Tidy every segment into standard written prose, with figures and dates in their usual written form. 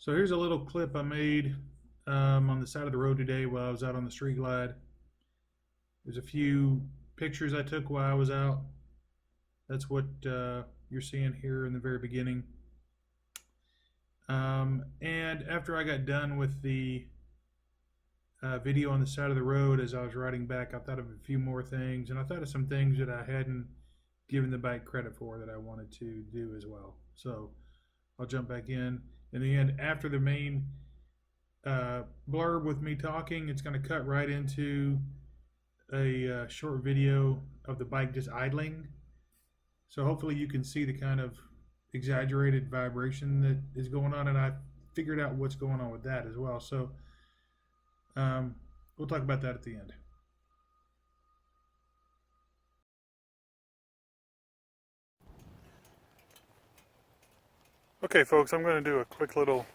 So here's a little clip I made on the side of the road today while I was out on the street glide. There's a few pictures I took while I was out. That's what you're seeing here in the very beginning. And after I got done with the video on the side of the road as I was riding back, I thought of a few more things, and I thought of some things that I hadn't given the bike credit for that I wanted to do as well. So I'll jump back in the end. After the main blurb with me talking, it's going to cut right into a short video of the bike just idling. So hopefully you can see the kind of exaggerated vibration that is going on, and I figured out what's going on with that as well. So we'll talk about that at the end. Okay, folks, I'm going to do a quick little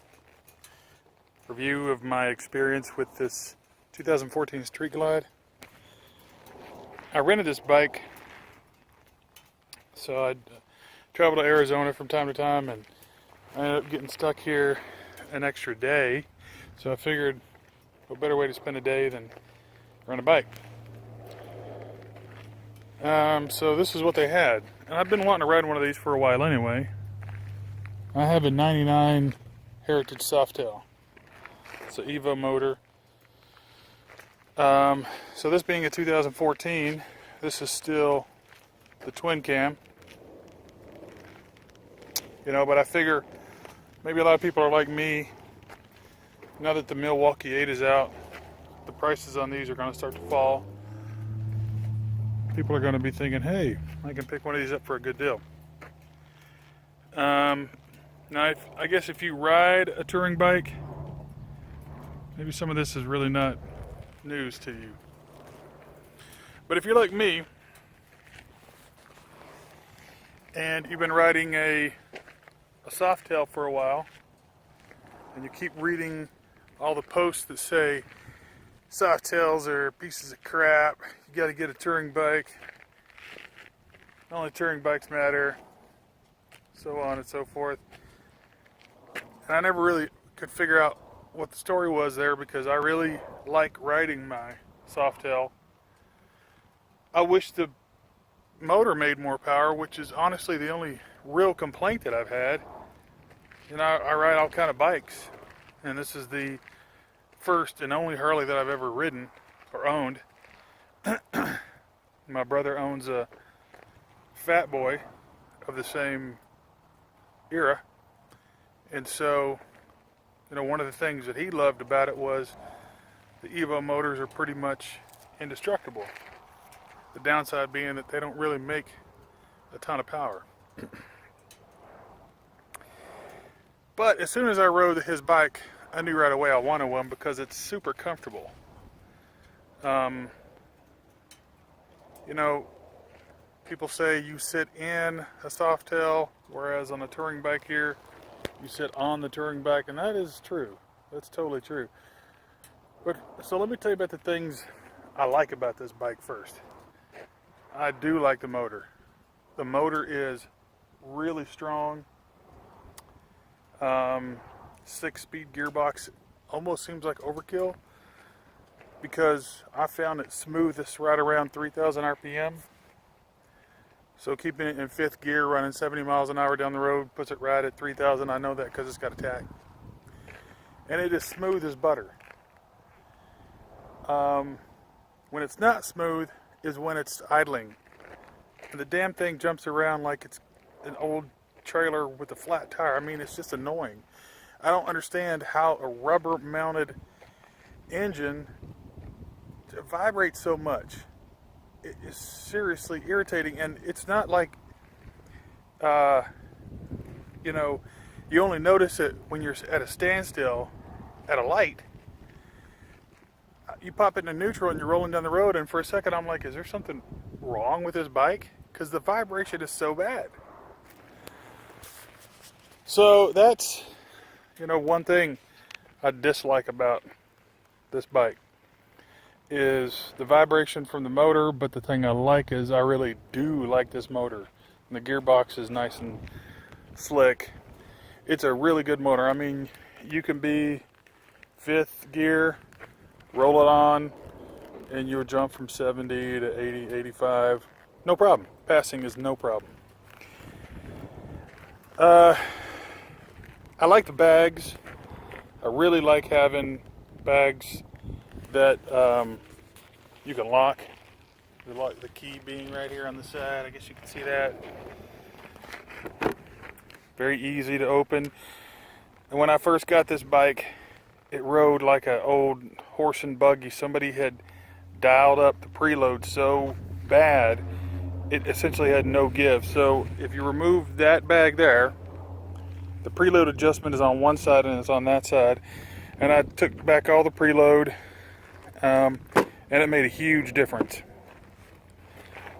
review of my experience with this 2014 Street Glide. I rented this bike, so I'd travel to Arizona from time to time, and I ended up getting stuck here an extra day. So I figured what better way to spend a day than rent a bike. So this is what they had, and I've been wanting to ride one of these for a while anyway. I have a 99 Heritage Softail. It's an EVO motor. So this being a 2014, this is still the Twincam. You know, but I figure maybe a lot of people are like me. Now that the Milwaukee 8 is out, the prices on these are going to start to fall. People are going to be thinking, hey, I can pick one of these up for a good deal. Now, I guess if you ride a touring bike, maybe some of this is really not news to you. But if you're like me, and you've been riding a Softail for a while, and you keep reading all the posts that say Softails are pieces of crap, you got to get a touring bike, only touring bikes matter, so on and so forth. And I never really could figure out what the story was there, because I really like riding my Softail. I wish the motor made more power, which is honestly the only real complaint that I've had. You know, I ride all kind of bikes, and this is the first and only Harley that I've ever ridden or owned. My brother owns a Fat Boy of the same era, and so, you know, one of the things that he loved about it was the EVO motors are pretty much indestructible. The downside being that they don't really make a ton of power. But as soon as I rode his bike, I knew right away I wanted one because it's super comfortable. You know, people say you sit in a Softail, whereas on a touring bike here, you sit on the touring bike, and that is true. That's totally true. But so let me tell you about the things I like about this bike first. I do like the motor. The motor is really strong. 6-speed gearbox almost seems like overkill, because I found it smoothest right around 3,000 RPM. So keeping it in 5th gear, running 70 miles an hour down the road, puts it right at 3,000. I know that because it's got a tach. And it is smooth as butter. When it's not smooth is when it's idling. And the damn thing jumps around like it's an old trailer with a flat tire. I mean, it's just annoying. I don't understand how a rubber-mounted engine vibrates so much. It is seriously irritating, and it's not like, you know, you only notice it when you're at a standstill at a light. You pop it into neutral and you're rolling down the road, and for a second I'm like, is there something wrong with this bike? Because the vibration is so bad. So that's, you know, one thing I dislike about this bike is the vibration from the motor, but the thing I like is I really do like this motor. And the gearbox is nice and slick. it's a really good motor. I mean, you can be fifth gear, roll it on, and you'll jump from 70 to 80, 85. No problem. Passing is no problem. I like the bags. I really like having bags that you can lock. The key being right here on the side. I guess you can see that. Very easy to open. And when I first got this bike, it rode like an old horse and buggy. Somebody had dialed up the preload so bad, it essentially had no give. So if you remove that bag there, the preload adjustment is on one side and it's on that side. And I took back all the preload, and it made a huge difference.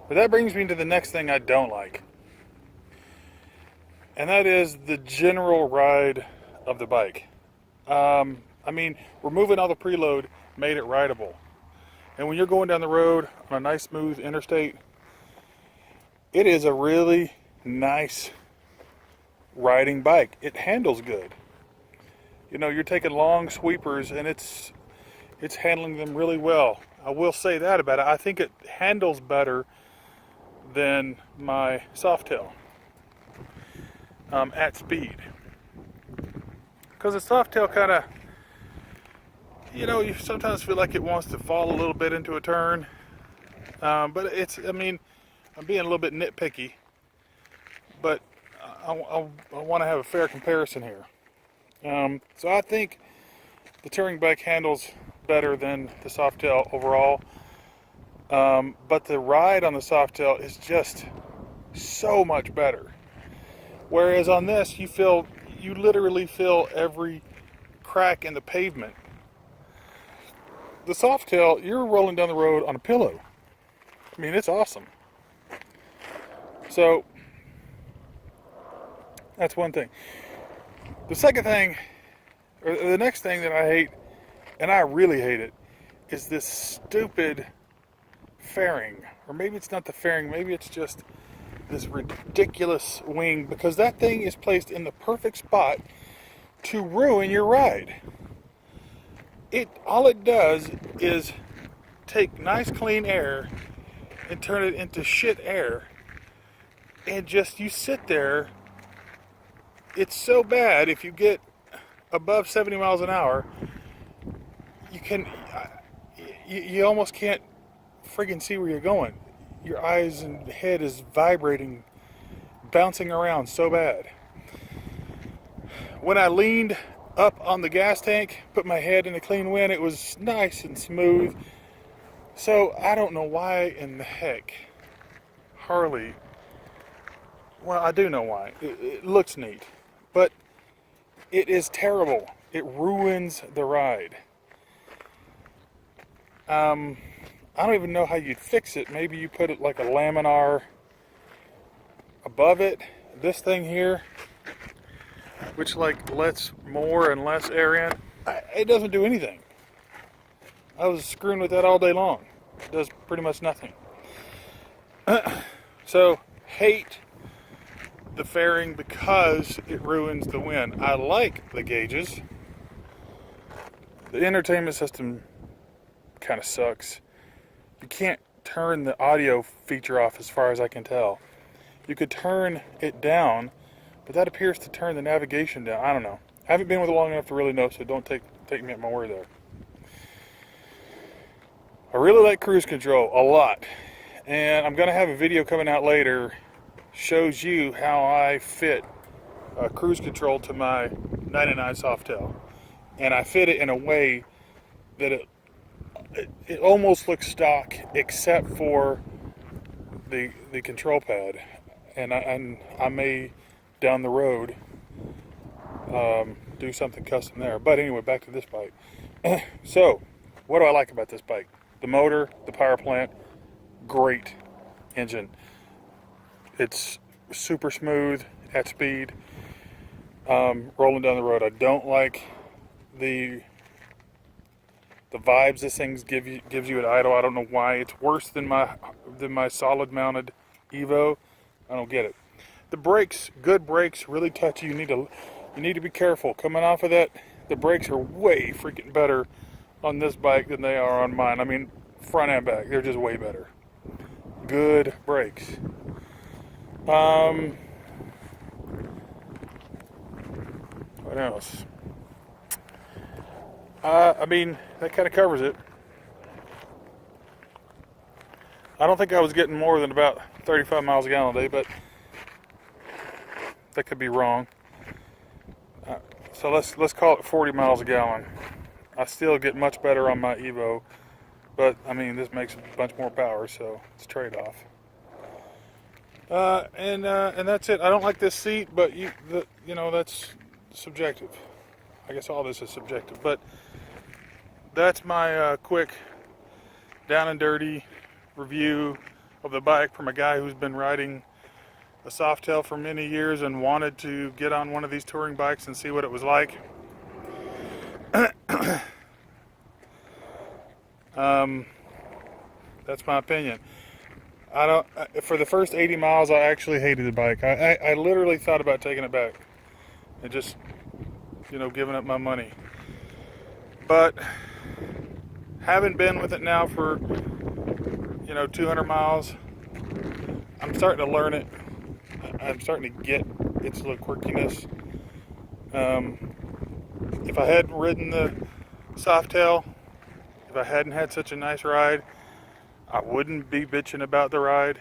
But that brings me to the next thing I don't like. And that is the general ride of the bike. I mean, removing all the preload made it rideable. And when you're going down the road on a nice smooth interstate, it is a really nice riding bike. It handles good. You know, you're taking long sweepers and it's handling them really well. I will say that about it. I think it handles better than my Softail at speed. Because the Softail kind of, you know, you sometimes feel like it wants to fall a little bit into a turn. But it's, I mean, I'm being a little bit nitpicky, but I want to have a fair comparison here. So I think the touring bike handles better than the Softail overall. But the ride on the Softail is just so much better. Whereas on this, you literally feel every crack in the pavement. The Softail, you're rolling down the road on a pillow. I mean, it's awesome. So that's one thing. The second thing, or the next thing that I hate, and I really hate it, is this stupid fairing. Or maybe it's not the fairing, maybe it's just this ridiculous wing, because that thing is placed in the perfect spot to ruin your ride. All it does is take nice clean air and turn it into shit air, and just you sit there. It's so bad if you get above 70 miles an hour, you almost can't friggin' see where you're going. Your eyes and head is vibrating, bouncing around so bad. When I leaned up on the gas tank, put my head in a clean wind, it was nice and smooth. So I don't know why in the heck Harley, well, I do know why. It looks neat, but it is terrible. It ruins the ride. I don't even know how you'd fix it. Maybe you put it like a laminar above it. This thing here, which like lets more and less air in, it doesn't do anything. I was screwing with that all day long. It does pretty much nothing. So, hate the fairing because it ruins the wind. I like the gauges. The entertainment system kind of sucks. You can't turn the audio feature off as far as I can tell. You could turn it down, but that appears to turn the navigation down. I don't know. I haven't been with it long enough to really know, so don't take me at my word there. I really like cruise control a lot. And I'm going to have a video coming out later, shows you how I fit cruise control to my 99 Softail. And I fit it in a way that it almost looks stock, except for the control pad. And I may, down the road, do something custom there. But anyway, back to this bike. So, what do I like about this bike? The motor, the power plant, great engine. It's super smooth at speed. Rolling down the road, I don't like the vibes this thing gives you at idle. I don't know why. It's worse than my solid mounted EVO. I don't get it. The brakes, good brakes, really touchy. You need to You need to be careful. Coming off of that, the brakes are way freaking better on this bike than they are on mine. I mean, front and back, they're just way better. Good brakes. What else? I mean, that kind of covers it. I don't think I was getting more than about 35 miles a gallon a day, but that could be wrong. So let's call it 40 miles a gallon. I still get much better on my EVO, but I mean, this makes a bunch more power, so it's a trade-off. And that's it. I don't like this seat, but you know, that's subjective. I guess all this is subjective, but that's my quick down and dirty review of the bike from a guy who's been riding a Softail for many years and wanted to get on one of these touring bikes and see what it was like. That's my opinion. For the first 80 miles, I actually hated the bike. I literally thought about taking it back and just, you know, giving up my money. But having been with it now for, you know, 200 miles, I'm starting to learn it. I'm starting to get its little quirkiness. If I hadn't ridden the Softail, if I hadn't had such a nice ride, I wouldn't be bitching about the ride.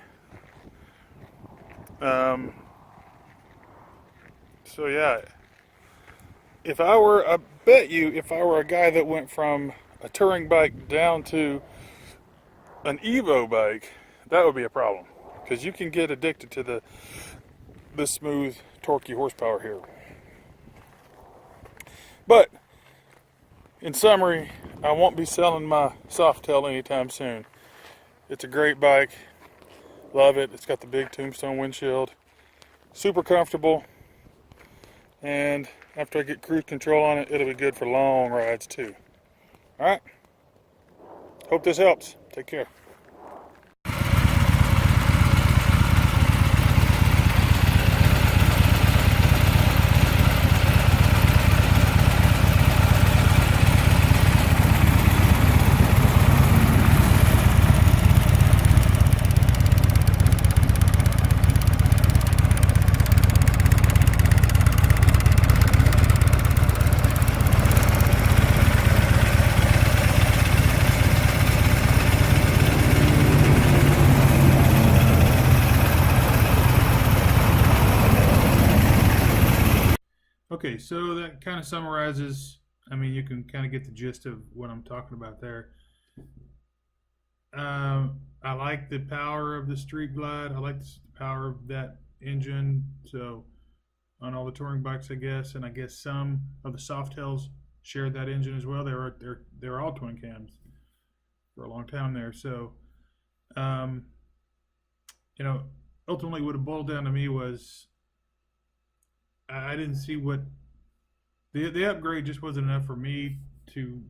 So yeah, if I were a guy that went from a touring bike down to an EVO bike, that would be a problem, because you can get addicted to the smooth, torquey horsepower here. But in summary, I won't be selling my Softail anytime soon. It's a great bike. Love it. It's got the big tombstone windshield. Super comfortable. And after I get cruise control on it, it'll be good for long rides too. Alright. Hope this helps. Take care. Okay, so that kind of summarizes, I mean, you can kind of get the gist of what I'm talking about there. I like the power of the Street Glide. I like the power of that engine. So on all the touring bikes, I guess, and I guess some of the Softails shared that engine as well. They're all Twincams for a long time there. So, you know, ultimately what it boiled down to me was I didn't see what the upgrade just wasn't enough for me to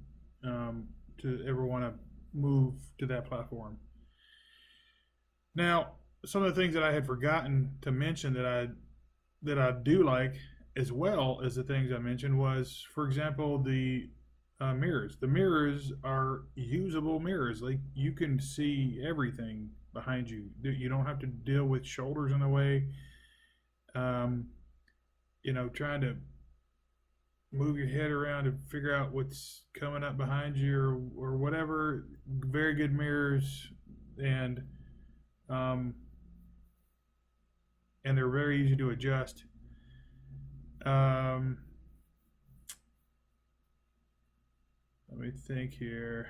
ever want to move to that platform. Now, some of the things that I had forgotten to mention that I do like, as well as the things I mentioned, was, for example, the mirrors. The mirrors are usable mirrors. Like, you can see everything behind you. You don't have to deal with shoulders in the way. You know, trying to move your head around to figure out what's coming up behind you or whatever. Very good mirrors, and they're very easy to adjust. Let me think here.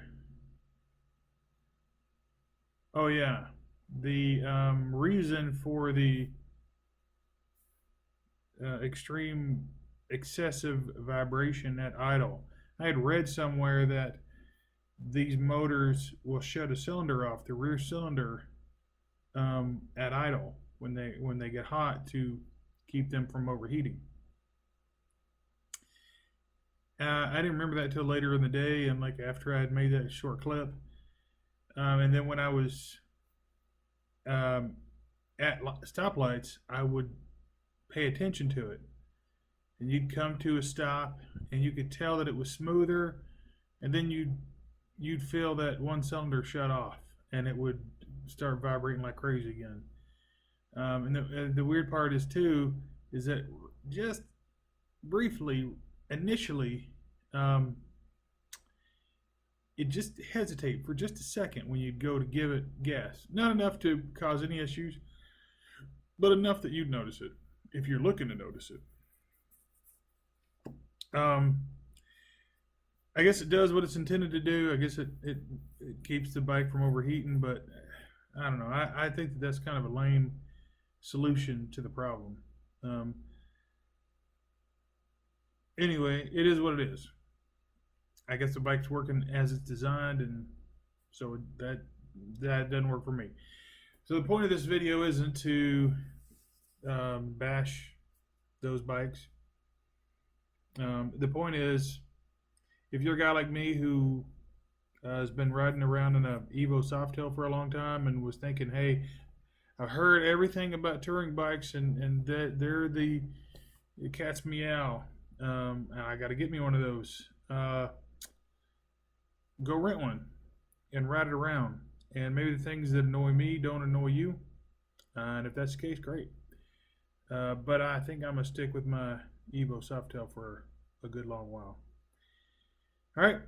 Oh yeah, the reason for the extreme excessive vibration at idle. I had read somewhere that these motors will shut a cylinder off, the rear cylinder, at idle when they get hot, to keep them from overheating. I didn't remember that till later in the day, and like after I had made that short clip. And then when I was at stoplights, I would pay attention to it. and you'd come to a stop, and you could tell that it was smoother, and then you'd feel that one cylinder shut off, and it would start vibrating like crazy again. And the weird part is too is that just briefly, initially, it just hesitate for just a second when you go to give it gas. Not enough to cause any issues, but enough that you'd notice it if you're looking to notice it. I guess it does what it's intended to do. I guess it keeps the bike from overheating, but I don't know. I think that's kind of a lame solution to the problem. Anyway, it is what it is. I guess the bike's working as it's designed, and so that doesn't work for me. So the point of this video isn't to bash those bikes. The point is, if you're a guy like me who has been riding around in a EVO Softail for a long time and was thinking, hey, I've heard everything about touring bikes, and they're the cat's meow. I got to get me one of those. Go rent one and ride it around. And maybe the things that annoy me don't annoy you. And if that's the case, great. But I think I'm going to stick with my EVO Softail for a good long while. All right.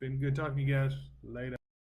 Been good talking to you guys. Later.